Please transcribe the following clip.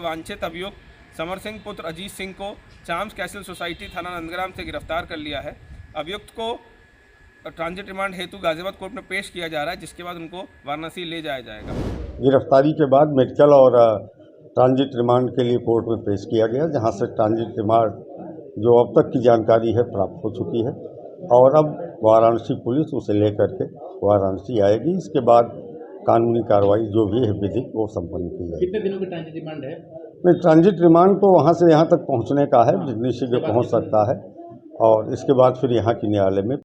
वांछित अभियुक्त समर सिंह पुत्र अजीत सिंह को चाम्स कैसल सोसाइटी थाना नंदग्राम से गिरफ्तार कर लिया है। अभियुक्त को ट्रांजिट रिमांड हेतु गाजियाबाद कोर्ट में पेश किया जा रहा है, जिसके बाद उनको वाराणसी ले जाया जाएगा। गिरफ्तारी के बाद मेडिकल और ट्रांजिट रिमांड के लिए कोर्ट में पेश किया गया, जहां से ट्रांजिट रिमांड जो अब तक की जानकारी है प्राप्त हो चुकी है और अब वाराणसी पुलिस उसे लेकर के वाराणसी आएगी। इसके बाद कानूनी कार्रवाई जो भी है विधिक वो संपन्न की जाएगी। कितने दिनों की ट्रांजिट रिमांड है? नहीं, ट्रांजिट रिमांड तो वहाँ से यहाँ तक पहुँचने का है, जितनी शीघ्र पहुँच सकता है और इसके बाद फिर यहाँ की न्यायालय में